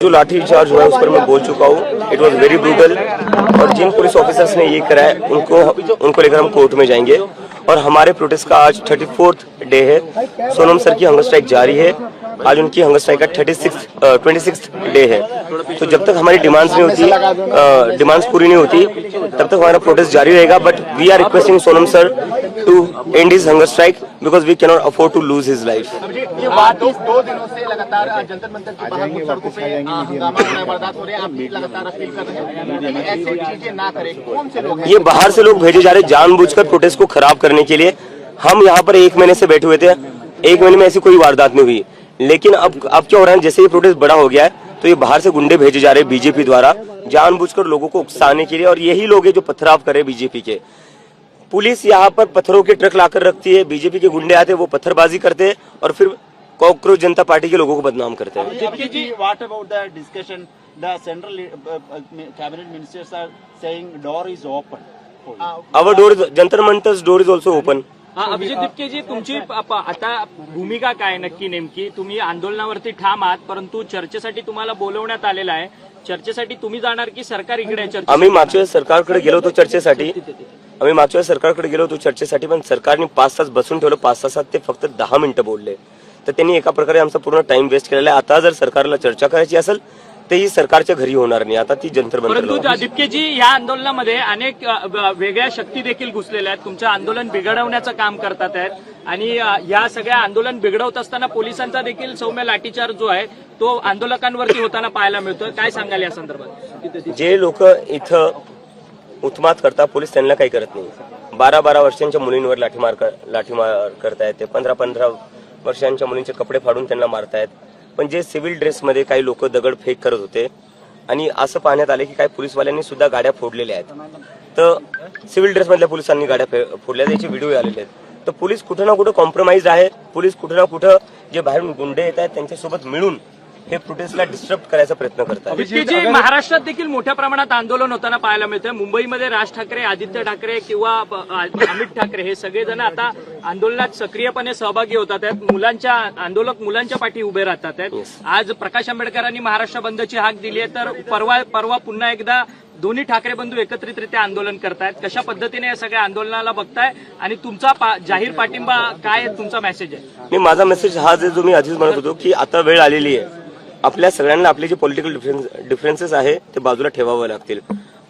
जो लाठी चार्ज हुआ है उस पर मैं बोल चुका हूँ। It was very brutal. और जिन पुलिस ऑफिसर्स ने ये करा है उनको लेकर हम कोर्ट में जाएंगे। और हमारे प्रोटेस्ट का आज 34th डे है। सोनम सर की हंगर स्ट्राइक जारी है। आज उनकी हंगर स्ट्राइक का 26th डे है। तो जब तक हमारी डिमांड्स नहीं होती, डिमांड्स पूरी नहीं होती, तब तक हमारा प्रोटेस्ट जारी रहेगा। But we are requesting Sonam sir to end his hunger strike because we can not afford to lose his life. ये बात 2 दिनों से लगातार जंतर मंतर के बाहर कुछ सड़कों पे हंगामा हो रहा है, वारदात हो रहे हैं। आप भी लगातार अपील कर रहे हैं कि ऐसी चीजें ना करें। कौन से लोग हैं? ये बाहर से लोग भेजे जा रहे जानबूझकर प्रोटेस्ट को खराब करने के लिए। हम यहाँ पर 1 महीने से बैठे हुए थे, 1 महीने में ऐसी कोई वारदात नहीं हुई। लेकिन अब क्या हो रहा है, जैसे ये प्रोटेस्ट बड़ा हो गया है तो ये बाहर से गुंडे भेजे जा रहे हैं बीजेपी द्वारा जानबूझकर लोगों को उकसाने के लिए। और यही लोग हैं जो पथराव करे बीजेपी के। पुलिस यहाँ पर पत्थरों के ट्रक लाकर रखती है, बीजेपी के गुंडे आते हैं, वो पत्थरबाजी करते हैं और फिर कॉकरोच जनता पार्टी के लोगों को बदनाम करते हैं। What about the discussion? The central cabinet ministers are saying door is open. Our door is, Jantar मंतर's door is also open. Abhijit दिपकेजी, तुमची आता भूमिका काय नक्की नेमकी? तुम्ही आंदोलनावरती ठाम आहात, परंतु चर्चेसाठी तुम्हाला बोलवण्यात आलेलं आहे. चर्चेसाठी तुम्ही जाणार की सरकार इकडे आहे? आम्ही मागच्या सरकारकडे गेलो होतो चर्चेसाठी. पण सरकारने 5 तास बसून ठेवलं. 5 तासात ते फक्त 10 मिनिटं बोलले. तर त्यांनी एका प्रकारे आमचा पूर्ण टाइम वेस्ट केलेला आहे. आता जर सरकारला चर्चा करायची असेल तर ही सरकारच्या घरी होणार नाही, आता ती जंतर मंतर. परंतु दिपकेजी, या आंदोलनामध्ये अनेक वेगळ्या शक्ती देखील घुसलेल्या आहेत, तुमचं आंदोलन बिघडवण्याचं काम करतात आहेत. आणि या सगळ्या आंदोलन बिघडवत असताना पोलिसांचा देखील सौम्य लाठीचार्ज जो आहे तो आंदोलकांवरती होताना पाहायला मिळतोय. काय सांगाल या संदर्भात? जे लोक इथं उत्मात करतात पोलीस त्यांना काही करत नाही. 12 वर्षांच्या मुलींवर लाठीमार करतायत. ते 15 वर्षांच्या मुलींचे कपडे फाडून त्यांना मारतायत. पण जे सिव्हिल ड्रेसमध्ये काही लोक दगडफेक करत होते आणि असं पाहण्यात आले की काही पोलीसवाल्यांनी सुद्धा गाड्या फोडलेल्या आहेत. तर सिव्हिल ड्रेसमधल्या पोलिसांनी गाड्या फोडल्या, त्याचे व्हिडिओ आलेले आहेत. तर पोलीस कुठं ना कुठं कॉम्प्रोमाइज आहे. पोलीस कुठं ना कुठं जे बाहेरून गुंडे येत आहेत त्यांच्यासोबत मिळून हे प्रोटेस्टला डिस्टर्ब करायचा प्रयत्न करतात. महाराष्ट्रात देखील मोठ्या प्रमाणात आंदोलन होताना पाहायला मिळतंय. मुंबईमध्ये राज ठाकरे, आदित्य ठाकरे किंवा अमित ठाकरे हे सगळेजण आता आंदोलनात सक्रियपणे सहभागी होतात आहेत. आंदोलक मुलांच्या पाठी उभे राहतात आहेत. आज प्रकाश आंबेडकरांनी महाराष्ट्र बंदची हाक दिली आहे, तर परवा पुन्हा एकदा दोन्ही ठाकरे बंधू एकत्रितरित्या आंदोलन करतायत. कशा पद्धतीने या सगळ्या आंदोलनाला बघताय आणि तुमचा जाहीर पाठिंबा काय तुमचा मेसेज आहे? माझा मेसेज हाच आहे जो मी आधीच म्हणत होतो की आता वेळ आलेली आहे. आपल्या सगळ्यांना आपले जे पॉलिटिकल डिफरन्सेस आहे ते बाजूला ठेवावे लागतील.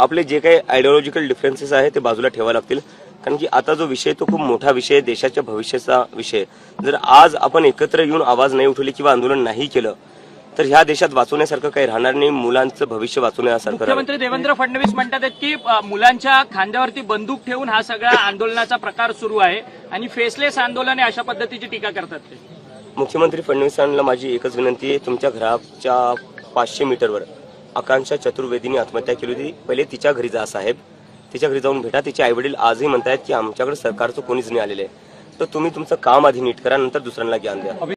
आपले जे काही आयडिओलॉजिकल डिफरन्सेस आहे ते बाजूला ठेवावे लागतील. कारण की आता जो विषय तो खूप मोठा विषय आहे, देशाच्या भविष्याचा विषय. जर आज आपण एकत्र येऊन आवाज नाही उठवली किंवा आंदोलन नाही केलं तर ह्या देशात वाचवण्यासारखं काही राहणार नाही. मुलांचं भविष्य वाचवण्यासारखं. मुख्यमंत्री देवेंद्र फडणवीस म्हणतात की मुलांच्या खांद्यावरती बंदूक ठेवून हा सगळा आंदोलनाचा प्रकार सुरू आहे आणि फेसलेस आंदोलन आहे अशा पद्धतीची टीका करतात ते. मुख्यमंत्री फडणवीसांना माझी एकच विनंती आहे, तुमच्या घराच्या 500 मीटरवर आकांक्षा चतुर्वेदीने आत्महत्या केली होती. पहिले तिच्या घरी जा साहेब, तिच्या घरी जाऊन भेटा. तिचे आईवडील आजही म्हणतायत की आमच्याकडे सरकारचं कोणीच नाही आलेलं आहे. तर तुम्ही तुमचं काम आधी नीट करा, नंतर दुसऱ्यांना ज्ञान द्या.